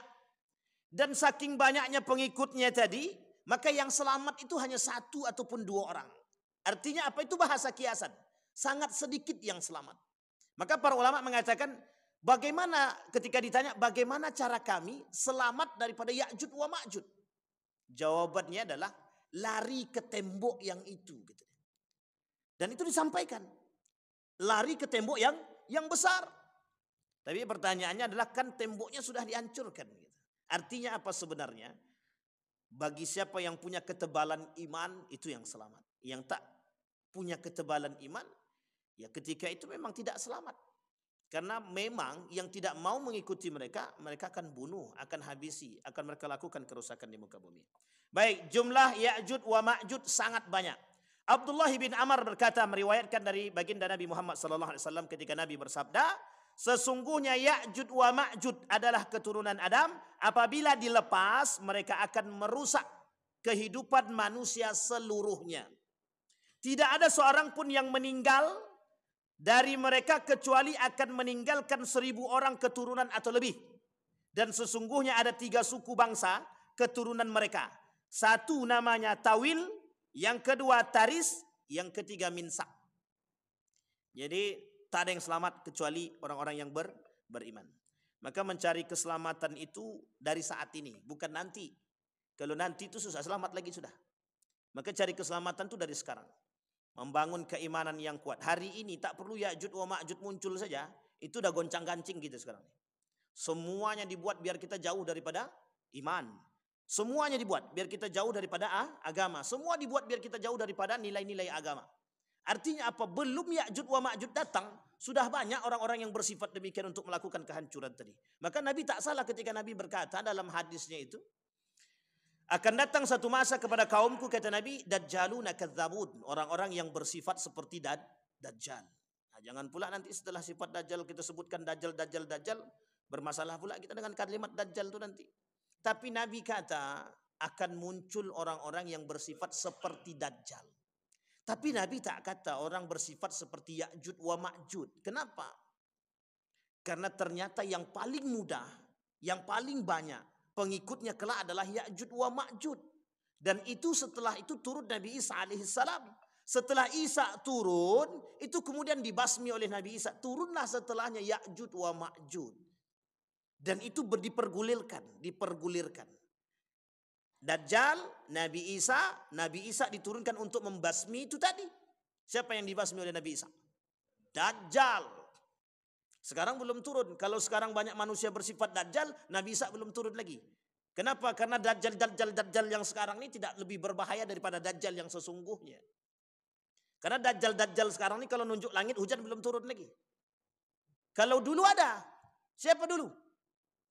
Dan saking banyaknya pengikutnya tadi, maka yang selamat itu hanya 1 ataupun 2 orang. Artinya apa? Itu bahasa kiasan. Sangat sedikit yang selamat. Maka para ulama mengatakan, bagaimana ketika ditanya, bagaimana cara kami selamat daripada Ya'jud wa Ma'jud? Jawabannya adalah lari ke tembok yang itu. Gitu. Dan itu disampaikan. Lari ke tembok yang besar. Tapi pertanyaannya adalah kan temboknya sudah dihancurkan. Gitu. Artinya apa sebenarnya? Bagi siapa yang punya ketebalan iman, itu yang selamat. Yang tak punya ketebalan iman, ya ketika itu memang tidak selamat. Karena memang yang tidak mau mengikuti mereka, mereka akan bunuh, akan habisi, akan mereka lakukan kerusakan di muka bumi. Baik, jumlah Ya'jud wa Ma'jud sangat banyak. Abdullah bin Amr berkata, meriwayatkan dari baginda Nabi Muhammad SAW ketika Nabi bersabda, sesungguhnya Ya'jud wa Ma'jud adalah keturunan Adam, apabila dilepas mereka akan merusak kehidupan manusia seluruhnya. Tidak ada seorang pun yang meninggal dari mereka kecuali akan meninggalkan 1000 orang keturunan atau lebih. Dan sesungguhnya ada 3 suku bangsa keturunan mereka. 1 namanya Tawil, yang kedua Taris, yang ketiga Minsak. Jadi tak ada yang selamat kecuali orang-orang yang beriman. Maka mencari keselamatan itu dari saat ini, bukan nanti. Kalau nanti itu susah, selamat lagi sudah. Maka cari keselamatan itu dari sekarang. Membangun keimanan yang kuat. Hari ini tak perlu Ya'jud wa Ma'jud muncul saja. Itu udah goncang-gancing kita sekarang. Semuanya dibuat biar kita jauh daripada iman. Semuanya dibuat biar kita jauh daripada agama. Semua dibuat biar kita jauh daripada nilai-nilai agama. Artinya apa? Belum Ya'jud wa Ma'jud datang, sudah banyak orang-orang yang bersifat demikian untuk melakukan kehancuran tadi. Maka Nabi tak salah ketika Nabi berkata dalam hadisnya itu, akan datang satu masa kepada kaumku, kata Nabi, Dajjaluna kadzabun, orang-orang yang bersifat seperti Dajjal. Nah, jangan pula nanti setelah sifat Dajjal kita sebutkan Dajjal, bermasalah pula kita dengan kalimat Dajjal itu nanti. Tapi Nabi kata akan muncul orang-orang yang bersifat seperti Dajjal. Tapi Nabi tak kata orang bersifat seperti Ya'jud wa Ma'jud. Kenapa? Karena ternyata yang paling mudah, yang paling banyak pengikutnya kelak adalah Ya'jud wa Ma'jud. Dan itu setelah itu turun Nabi Isa alaihissalam. Setelah Isa turun, itu kemudian dibasmi oleh Nabi Isa. Turunlah setelahnya Ya'jud wa Ma'jud. Dan itu dipergulirkan. Dajjal, Nabi Isa diturunkan untuk membasmi itu tadi. Siapa yang dibasmi oleh Nabi Isa? Dajjal. Sekarang belum turun. Kalau sekarang banyak manusia bersifat Dajjal, Nabi Isa belum turun lagi. Kenapa? Karena Dajjal yang sekarang ini tidak lebih berbahaya daripada Dajjal yang sesungguhnya. Karena Dajjal sekarang ini kalau nunjuk langit, hujan belum turun lagi. Kalau dulu ada. Siapa dulu?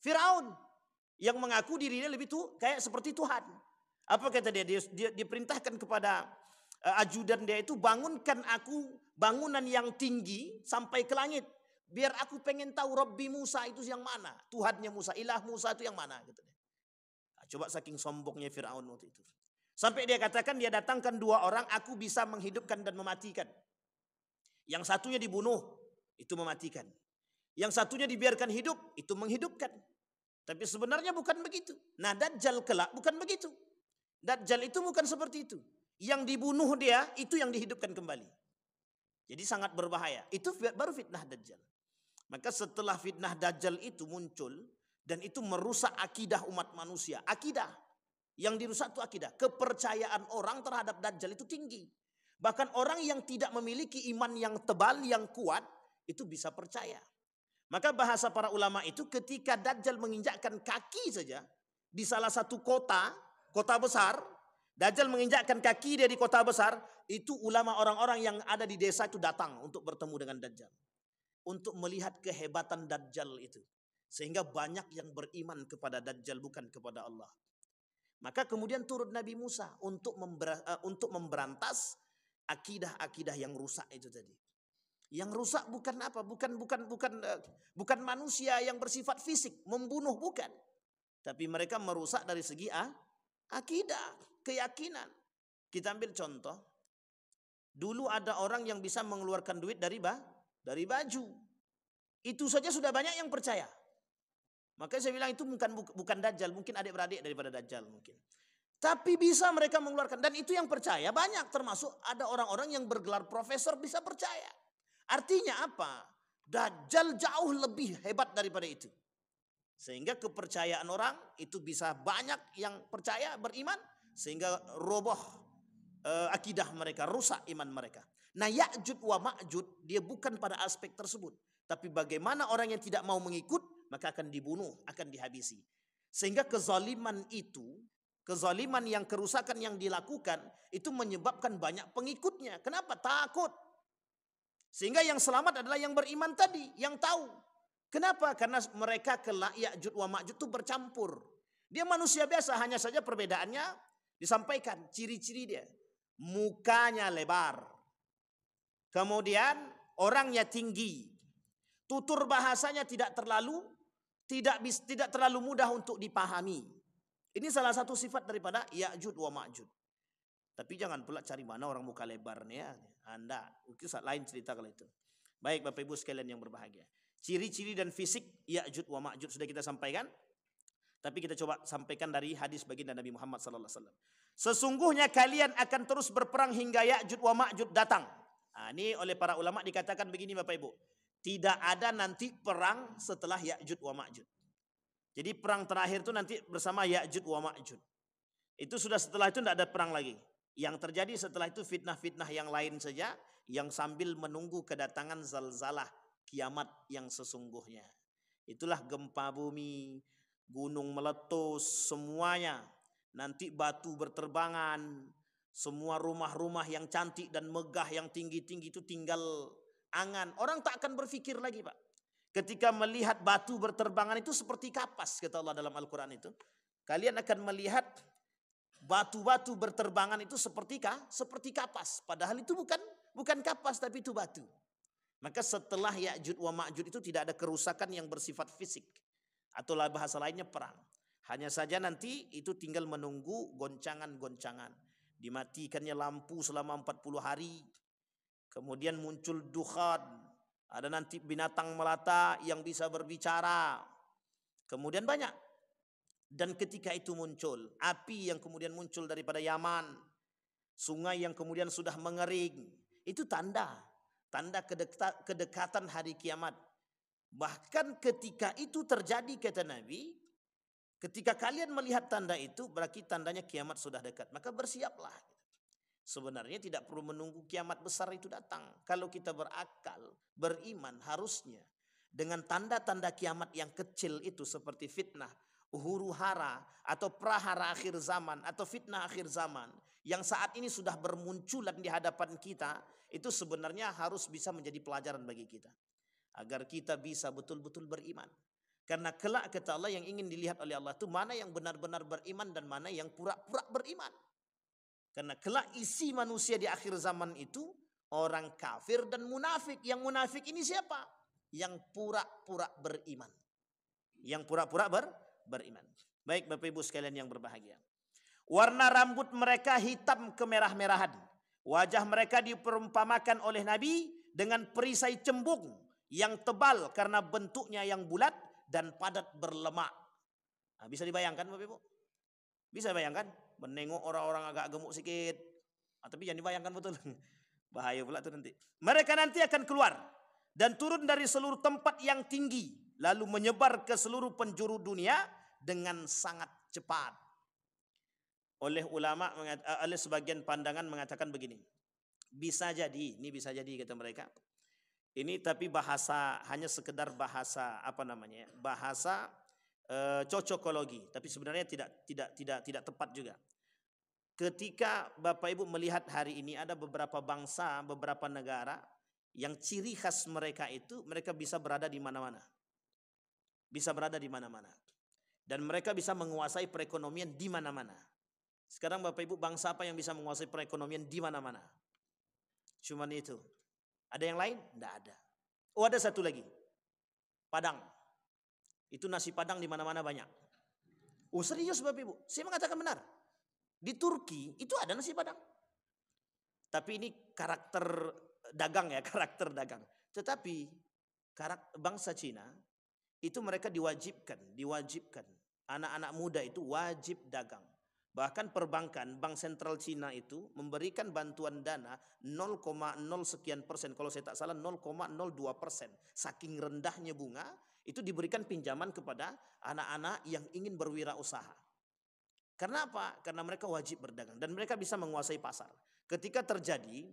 Firaun. Yang mengaku dirinya lebih kayak seperti Tuhan. Apa kata dia? Dia diperintahkan kepada ajudan dia itu, bangunkan aku bangunan yang tinggi sampai ke langit. Biar aku pengen tahu Rabbi Musa itu yang mana. Tuhannya Musa, ilah Musa itu yang mana. Gitu. Nah, coba saking sombongnya Firaun waktu itu. Sampai dia katakan dia datangkan 2 orang, aku bisa menghidupkan dan mematikan. Yang satunya dibunuh, itu mematikan. Yang satunya dibiarkan hidup, itu menghidupkan. Tapi sebenarnya bukan begitu. Nah, Dajjal kelak bukan begitu. Dajjal itu bukan seperti itu. Yang dibunuh dia, itu yang dihidupkan kembali. Jadi sangat berbahaya. Itu baru fitnah Dajjal. Maka setelah fitnah Dajjal itu muncul, dan itu merusak akidah umat manusia. Akidah. Yang dirusak itu akidah. Kepercayaan orang terhadap Dajjal itu tinggi. Bahkan orang yang tidak memiliki iman yang tebal, yang kuat, itu bisa percaya. Maka bahasa para ulama itu ketika Dajjal menginjakkan kaki saja di salah satu kota besar, Dajjal menginjakkan kaki dia di kota besar, itu ulama orang-orang yang ada di desa itu datang untuk bertemu dengan Dajjal. Untuk melihat kehebatan Dajjal itu. Sehingga banyak yang beriman kepada Dajjal bukan kepada Allah. Maka kemudian turun Nabi Musa untuk memberantas akidah-akidah yang rusak itu tadi. Yang rusak bukan apa? Bukan manusia yang bersifat fisik, membunuh bukan. Tapi mereka merusak dari segi akidah, keyakinan. Kita ambil contoh. Dulu ada orang yang bisa mengeluarkan duit dari baju. Itu saja sudah banyak yang percaya. Makanya saya bilang itu bukan Dajjal, mungkin adik-beradik daripada Dajjal mungkin. Tapi bisa mereka mengeluarkan, dan itu yang percaya banyak, termasuk ada orang-orang yang bergelar profesor bisa percaya. Artinya apa? Dajjal jauh lebih hebat daripada itu. Sehingga kepercayaan orang itu bisa banyak yang percaya, beriman, sehingga roboh akidah mereka, rusak iman mereka. Nah, Ya'jud wa Ma'jud dia bukan pada aspek tersebut, tapi bagaimana orang yang tidak mau mengikut maka akan dibunuh, akan dihabisi. Sehingga kezaliman yang kerusakan yang dilakukan itu menyebabkan banyak pengikutnya. Kenapa? Takut. Sehingga yang selamat adalah yang beriman tadi, yang tahu. Kenapa? Karena mereka kelak Ya'jud wa Ma'jud itu bercampur. Dia manusia biasa, hanya saja perbedaannya disampaikan ciri-ciri dia. Mukanya lebar. Kemudian orangnya tinggi. Tutur bahasanya tidak terlalu mudah untuk dipahami. Ini salah satu sifat daripada Ya'jud wa Ma'jud. Tapi jangan pula cari mana orang muka lebar nih ya. Anda, itu lain cerita kalau itu. Baik Bapak Ibu sekalian yang berbahagia. Ciri-ciri dan fisik Ya'jud wa Ma'jud sudah kita sampaikan. Tapi kita coba sampaikan dari hadis baginda Nabi Muhammad SAW. Sesungguhnya kalian akan terus berperang hingga Ya'jud wa Ma'jud datang. Nah, ini oleh para ulama dikatakan begini Bapak Ibu. Tidak ada nanti perang setelah Ya'jud wa Ma'jud. Jadi perang terakhir itu nanti bersama Ya'jud wa Ma'jud. Itu sudah setelah itu tidak ada perang lagi. Yang terjadi setelah itu fitnah-fitnah yang lain saja, yang sambil menunggu kedatangan zalzalah kiamat yang sesungguhnya. Itulah gempa bumi, gunung meletus, semuanya. Nanti batu berterbangan, semua rumah-rumah yang cantik dan megah yang tinggi-tinggi itu tinggal angan. Orang tak akan berpikir lagi Pak. Ketika melihat batu berterbangan itu seperti kapas, kata Allah dalam Al-Quran itu. Kalian akan melihat batu-batu berterbangan itu seperti kapas. Padahal itu bukan kapas, tapi itu batu. Maka setelah Ya'jud wa Ma'jud itu tidak ada kerusakan yang bersifat fisik. Atau bahasa lainnya perang. Hanya saja nanti itu tinggal menunggu goncangan-goncangan. Dimatikannya lampu selama 40 hari. Kemudian muncul dukhan. Ada nanti binatang melata yang bisa berbicara. Kemudian banyak. Dan ketika itu muncul, api yang kemudian muncul daripada Yaman, sungai yang kemudian sudah mengering, itu tanda kedekatan hari kiamat. Bahkan ketika itu terjadi kata Nabi, ketika kalian melihat tanda itu berarti tandanya kiamat sudah dekat, maka bersiaplah. Sebenarnya tidak perlu menunggu kiamat besar itu datang. Kalau kita berakal, beriman harusnya dengan tanda-tanda kiamat yang kecil itu seperti fitnah, huru hara atau prahara akhir zaman atau fitnah akhir zaman yang saat ini sudah bermunculan di hadapan kita, itu sebenarnya harus bisa menjadi pelajaran bagi kita agar kita bisa betul-betul beriman. Karena kelak kata Allah yang ingin dilihat oleh Allah itu mana yang benar-benar beriman dan mana yang pura-pura beriman. Karena kelak isi manusia di akhir zaman itu orang kafir dan munafik. Yang munafik ini siapa? Yang pura-pura beriman. Yang pura-pura beriman. Baik Bapak Ibu sekalian yang berbahagia. Warna rambut mereka hitam kemerah-merahan. Wajah mereka diperumpamakan oleh Nabi dengan perisai cembung yang tebal karena bentuknya yang bulat dan padat berlemak. Nah, bisa dibayangkan Bapak Ibu? Bisa bayangkan? Menengok orang-orang agak gemuk sedikit. Tapi jangan dibayangkan betul. Bahaya pula itu nanti. Mereka nanti akan keluar dan turun dari seluruh tempat yang tinggi. Lalu menyebar ke seluruh penjuru dunia dengan sangat cepat. Oleh ulama, oleh sebagian pandangan mengatakan begini. Bisa jadi, ini bisa jadi kata mereka. Ini tapi bahasa, hanya sekedar bahasa, bahasa cocokologi. Tapi sebenarnya tidak tepat juga. ketika Bapak Ibu melihat hari ini ada beberapa bangsa, beberapa negara yang ciri khas mereka itu mereka bisa berada di mana-mana. Bisa berada di mana-mana. Dan mereka bisa menguasai perekonomian di mana-mana. Sekarang Bapak Ibu, bangsa apa yang bisa menguasai perekonomian di mana-mana? Cuman itu. Ada yang lain? Tidak ada. Oh, ada satu lagi. Padang. Itu nasi Padang di mana-mana banyak. Oh, serius Bapak Ibu? Saya mengatakan benar. Di Turki itu ada nasi Padang. Tapi ini karakter dagang ya, karakter dagang. Tetapi bangsa Cina itu mereka diwajibkan. Anak-anak muda itu wajib dagang. Bahkan perbankan, Bank Sentral Cina itu memberikan bantuan dana 0,0 sekian persen. Kalau saya tak salah 0,02%. Saking rendahnya bunga, itu diberikan pinjaman kepada anak-anak yang ingin berwirausaha. Karena apa? Karena mereka wajib berdagang dan mereka bisa menguasai pasar. Ketika terjadi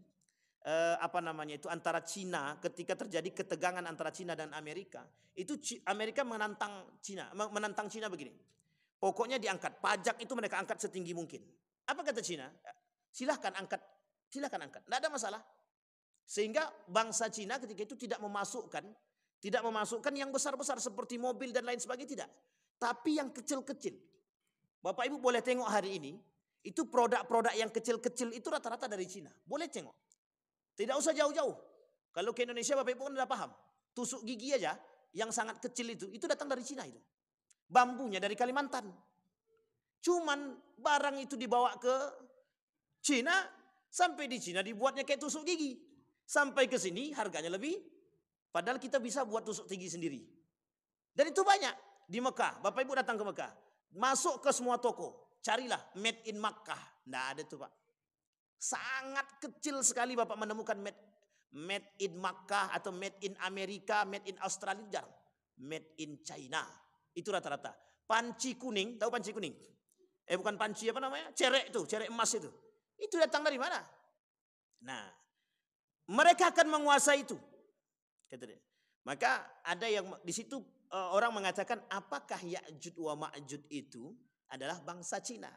antara Cina, ketika terjadi ketegangan antara Cina dan Amerika, itu Amerika menantang Cina begini. Pokoknya diangkat pajak itu mereka angkat setinggi mungkin. Apa kata Cina? Silahkan angkat, tidak ada masalah. Sehingga bangsa Cina ketika itu tidak memasukkan yang besar-besar seperti mobil dan lain sebagainya, tidak. Tapi yang kecil-kecil. Bapak Ibu boleh tengok hari ini, itu produk-produk yang kecil-kecil itu rata-rata dari Cina. Boleh tengok. Tidak usah jauh-jauh. Kalau ke Indonesia Bapak Ibu kan sudah paham. Tusuk gigi aja yang sangat kecil itu datang dari Cina itu. Bambunya dari Kalimantan. Cuman barang itu dibawa ke Cina, sampai di Cina dibuatnya kayak tusuk gigi. Sampai ke sini harganya lebih, padahal kita bisa buat tusuk gigi sendiri. Dan itu banyak di Mekah. Bapak Ibu datang ke Mekah, masuk ke semua toko, carilah made in Makkah. Nggak ada tuh Pak. Sangat kecil sekali Bapak menemukan made in Makkah atau made in Amerika, made in Australia, jarang. Made in China. Itu rata-rata. Panci kuning, tahu panci kuning? Bukan panci apa namanya? Cerek emas itu. Itu datang dari mana? Nah, mereka akan menguasai itu. Kata dia. Maka ada yang di situ orang mengatakan apakah Ya'jud wa Ma'jud itu adalah bangsa Cina.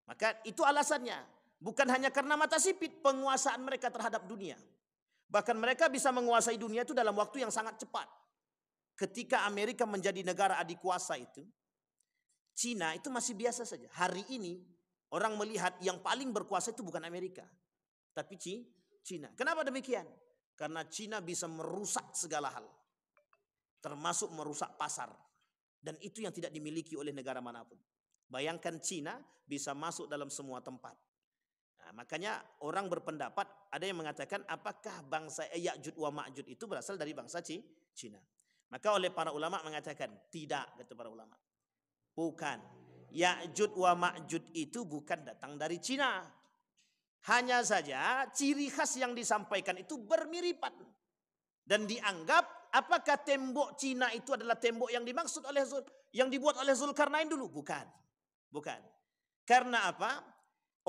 Maka itu alasannya. Bukan hanya karena mata sipit penguasaan mereka terhadap dunia. Bahkan mereka bisa menguasai dunia itu dalam waktu yang sangat cepat. Ketika Amerika menjadi negara adikuasa itu, Cina itu masih biasa saja. Hari ini orang melihat yang paling berkuasa itu bukan Amerika, tapi Cina. Kenapa demikian? Karena Cina bisa merusak segala hal, termasuk merusak pasar. Dan itu yang tidak dimiliki oleh negara manapun. Bayangkan Cina bisa masuk dalam semua tempat. Nah, makanya orang berpendapat, ada yang mengatakan apakah bangsa Ya'jud wa Ma'jud itu berasal dari bangsa Cina. Maka oleh para ulama mengatakan tidak, kata para ulama. Bukan. Ya'jud wa Ma'jud itu bukan datang dari Cina. Hanya saja ciri khas yang disampaikan itu bermiripan. Dan dianggap apakah tembok Cina itu adalah tembok yang dimaksud yang dibuat oleh Zulkarnain dulu? Bukan. Karena apa?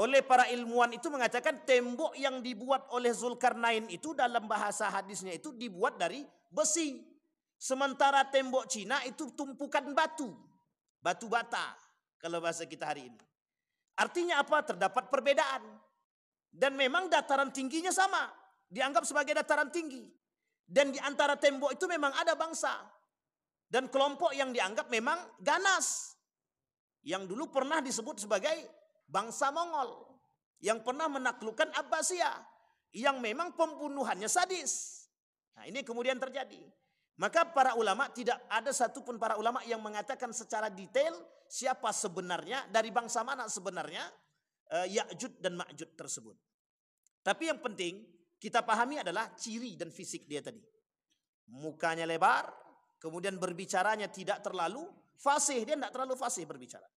Oleh para ilmuwan itu mengatakan tembok yang dibuat oleh Zulkarnain itu dalam bahasa hadisnya itu dibuat dari besi. Sementara tembok Cina itu tumpukan batu bata kalau bahasa kita hari ini. Artinya apa? Terdapat perbedaan. Dan memang dataran tingginya sama, dianggap sebagai dataran tinggi. Dan di antara tembok itu memang ada bangsa dan kelompok yang dianggap memang ganas, yang dulu pernah disebut sebagai bangsa Mongol, yang pernah menaklukkan Abbasiyah, yang memang pembunuhannya sadis. Nah, ini kemudian terjadi. Maka para ulama, tidak ada satupun para ulama yang mengatakan secara detail siapa sebenarnya, dari bangsa mana sebenarnya Ya'jud dan Ma'jud tersebut. Tapi yang penting kita pahami adalah ciri dan fisik dia tadi. Mukanya lebar, kemudian berbicaranya tidak terlalu fasih, dia tidak terlalu fasih berbicara.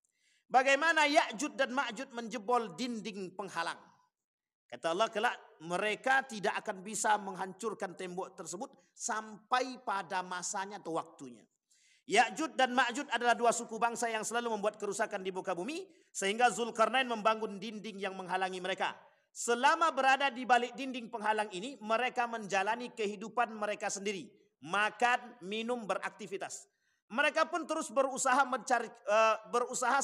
Bagaimana Ya'jud dan Ma'jud menjebol dinding penghalang? Kata Allah, kelak mereka tidak akan bisa menghancurkan tembok tersebut sampai pada masanya atau waktunya. Ya'jud dan Ma'jud adalah dua suku bangsa yang selalu membuat kerusakan di muka bumi, sehingga Zulkarnain membangun dinding yang menghalangi mereka. Selama berada di balik dinding penghalang ini, mereka menjalani kehidupan mereka sendiri, makan, minum, beraktivitas. Mereka pun terus berusaha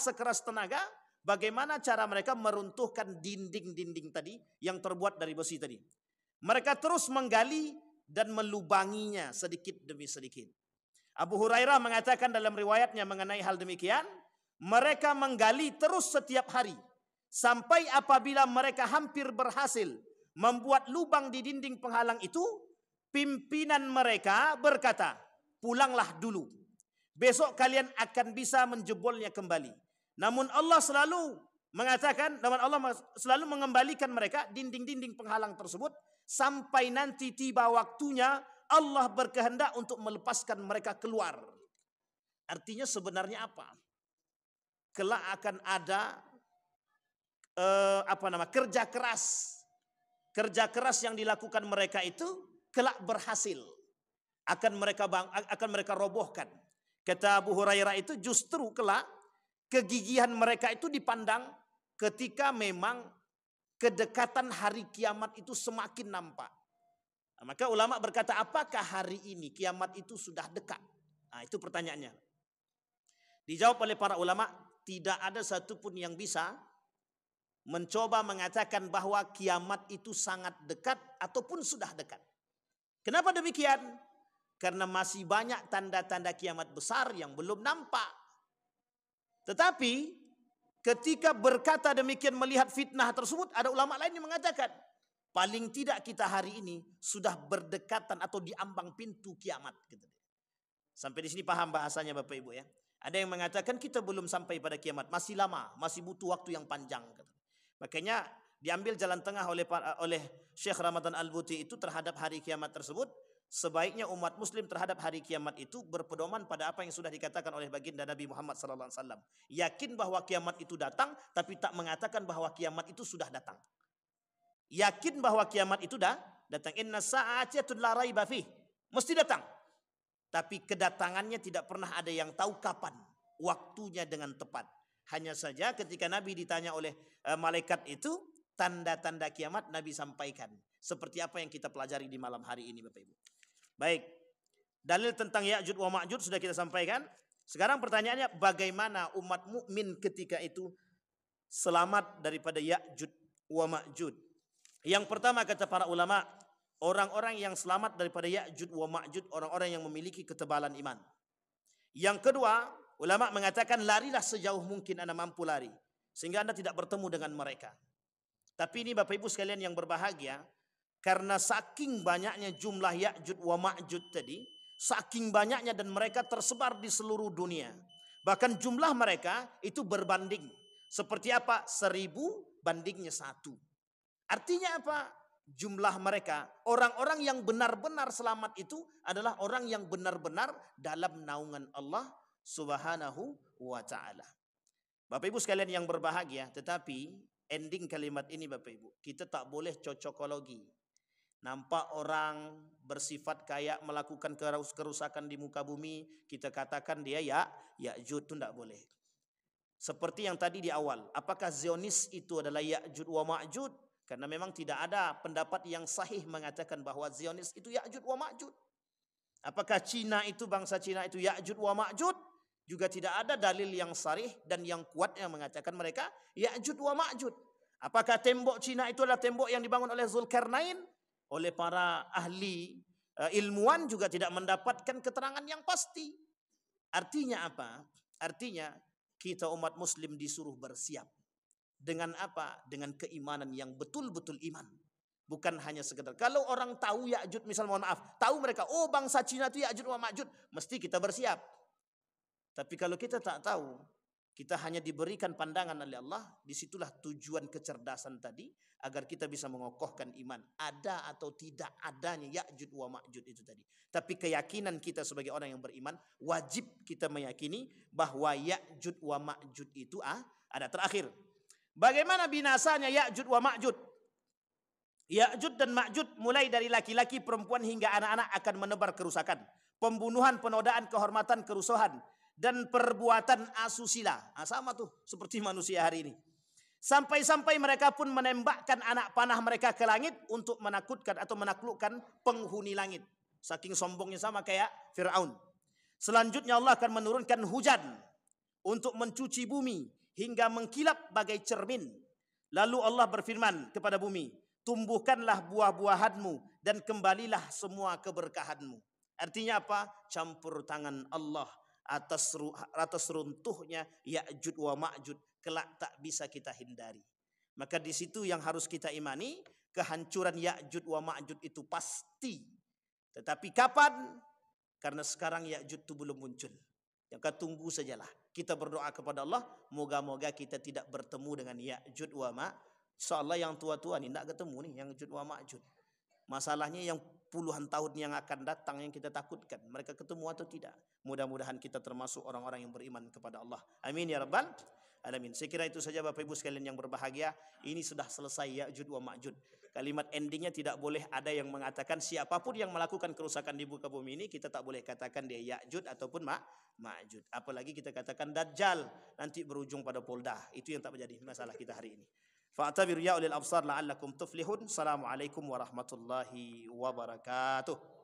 sekeras tenaga, bagaimana cara mereka meruntuhkan dinding-dinding tadi yang terbuat dari besi tadi. Mereka terus menggali dan melubanginya sedikit demi sedikit. Abu Hurairah mengatakan dalam riwayatnya mengenai hal demikian, mereka menggali terus setiap hari sampai apabila mereka hampir berhasil membuat lubang di dinding penghalang itu, pimpinan mereka berkata, pulanglah dulu. Besok kalian akan bisa menjebolnya kembali. Namun Allah selalu mengatakan, namun Allah selalu mengembalikan mereka dinding-dinding penghalang tersebut sampai nanti tiba waktunya Allah berkehendak untuk melepaskan mereka keluar. Artinya sebenarnya apa? Kelak akan ada kerja keras yang dilakukan mereka itu kelak berhasil, akan mereka robohkan. Kata Abu Hurairah itu justru kelak kegigihan mereka itu dipandang ketika memang kedekatan hari kiamat itu semakin nampak. Nah, maka ulama berkata, apakah hari ini kiamat itu sudah dekat? Nah, itu pertanyaannya. Dijawab oleh para ulama, tidak ada satupun yang bisa mencoba mengatakan bahwa kiamat itu sangat dekat ataupun sudah dekat. Kenapa demikian? Karena masih banyak tanda-tanda kiamat besar yang belum nampak. Tetapi ketika berkata demikian melihat fitnah tersebut, ada ulama lain yang mengatakan, paling tidak kita hari ini sudah berdekatan atau di ambang pintu kiamat. Sampai di sini paham bahasanya Bapak Ibu ya. Ada yang mengatakan kita belum sampai pada kiamat, masih lama, masih butuh waktu yang panjang. Makanya diambil jalan tengah oleh Syekh Ramadan Al-Buti itu terhadap hari kiamat tersebut. Sebaiknya umat muslim terhadap hari kiamat itu berpedoman pada apa yang sudah dikatakan oleh baginda Nabi Muhammad SAW. Yakin bahwa kiamat itu datang, tapi tak mengatakan bahwa kiamat itu sudah datang. Yakin bahwa kiamat itu datang. Inna sa'atiyatun la raiba fih. Mesti datang. Tapi kedatangannya tidak pernah ada yang tahu kapan waktunya dengan tepat. Hanya saja ketika Nabi ditanya oleh malaikat itu, tanda-tanda kiamat Nabi sampaikan. Seperti apa yang kita pelajari di malam hari ini Bapak Ibu. Baik, dalil tentang Ya'juj wa Ma'juj sudah kita sampaikan. Sekarang pertanyaannya, bagaimana umat mukmin ketika itu selamat daripada Ya'juj wa Ma'juj? Yang pertama kata para ulama, orang-orang yang selamat daripada Ya'juj wa Ma'juj, orang-orang yang memiliki ketebalan iman. Yang kedua, ulama mengatakan larilah sejauh mungkin Anda mampu lari, sehingga Anda tidak bertemu dengan mereka. Tapi ini Bapak Ibu sekalian yang berbahagia, karena saking banyaknya jumlah Ya'juj wa Ma'juj tadi, saking banyaknya dan mereka tersebar di seluruh dunia. Bahkan jumlah mereka itu berbanding. Seperti apa? 1000 bandingnya 1. Artinya apa? Jumlah mereka, orang-orang yang benar-benar selamat itu adalah orang yang benar-benar dalam naungan Allah Subhanahu wa ta'ala. Bapak Ibu sekalian yang berbahagia, tetapi ending kalimat ini Bapak Ibu, kita tak boleh cocokologi. Nampak orang bersifat kayak melakukan kerusakan di muka bumi, kita katakan dia Ya'juj, itu tidak boleh. Seperti yang tadi di awal, apakah Zionis itu adalah Ya'juj wa Ma'juj? Karena memang tidak ada pendapat yang sahih mengatakan bahwa Zionis itu Ya'juj wa Ma'juj. Apakah Cina itu, bangsa Cina itu Ya'juj wa Ma'juj? Juga tidak ada dalil yang sharih dan yang kuat yang mengatakan mereka Ya'juj wa Ma'juj. Apakah tembok Cina itu adalah tembok yang dibangun oleh Zulkarnain? Oleh para ahli ilmuwan juga tidak mendapatkan keterangan yang pasti. Artinya apa? Artinya kita umat muslim disuruh bersiap. Dengan apa? Dengan keimanan yang betul-betul iman. Bukan hanya sekedar. Kalau orang tahu Ya'juj, misal mohon maaf, tahu mereka, oh bangsa Cina itu Ya'juj wa Ma'juj, mesti kita bersiap. Tapi kalau kita tak tahu, kita hanya diberikan pandangan oleh Allah, disitulah tujuan kecerdasan tadi, agar kita bisa mengokohkan iman. Ada atau tidak adanya Ya'juj wa Ma'juj itu tadi. Tapi keyakinan kita sebagai orang yang beriman, wajib kita meyakini bahwa Ya'juj wa Ma'juj itu ada. Terakhir, bagaimana binasanya Ya'juj wa Ma'juj? Ya'juj dan Ma'juj mulai dari laki-laki, perempuan hingga anak-anak akan menebar kerusakan. Pembunuhan, penodaan kehormatan, kerusuhan, dan perbuatan asusila. Sama tuh seperti manusia hari ini. Sampai-sampai mereka pun menembakkan anak panah mereka ke langit untuk menakutkan atau menaklukkan penghuni langit. Saking sombongnya sama kayak Fir'aun. Selanjutnya Allah akan menurunkan hujan untuk mencuci bumi hingga mengkilap bagai cermin. Lalu Allah berfirman kepada bumi, tumbuhkanlah buah-buahanmu dan kembalilah semua keberkahanmu. Artinya apa? Campur tangan Allah atas runtuhnya Ya'jud wa Ma'jud kelak tak bisa kita hindari. Maka di situ yang harus kita imani, kehancuran Ya'jud wa Ma'jud itu pasti. Tetapi kapan? Karena sekarang Ya'jud itu belum muncul. Yang kita tunggu sajalah. Kita berdoa kepada Allah, moga-moga kita tidak bertemu dengan Ya'jud wa Ma'jud. Soalnya yang tua-tua ni tidak ketemu nih Ya'jud wa Ma'jud. Masalahnya yang puluhan tahun yang akan datang yang kita takutkan. Mereka ketemu atau tidak? Mudah-mudahan kita termasuk orang-orang yang beriman kepada Allah. Amin ya rabbal alamin. Saya kira itu saja Bapak Ibu sekalian yang berbahagia. Ini sudah selesai Ya'jud wa Ma'jud. Kalimat endingnya tidak boleh ada yang mengatakan siapapun yang melakukan kerusakan di muka bumi ini, kita tak boleh katakan dia Ya'jud ataupun Ma'jud. Apalagi kita katakan Dajjal, nanti berujung pada Polda. Itu yang tak menjadi masalah kita hari ini. Fa'tabiru ya ulil absar la'allakum tuflihun. Assalamualaikum warahmatullahi wabarakatuh.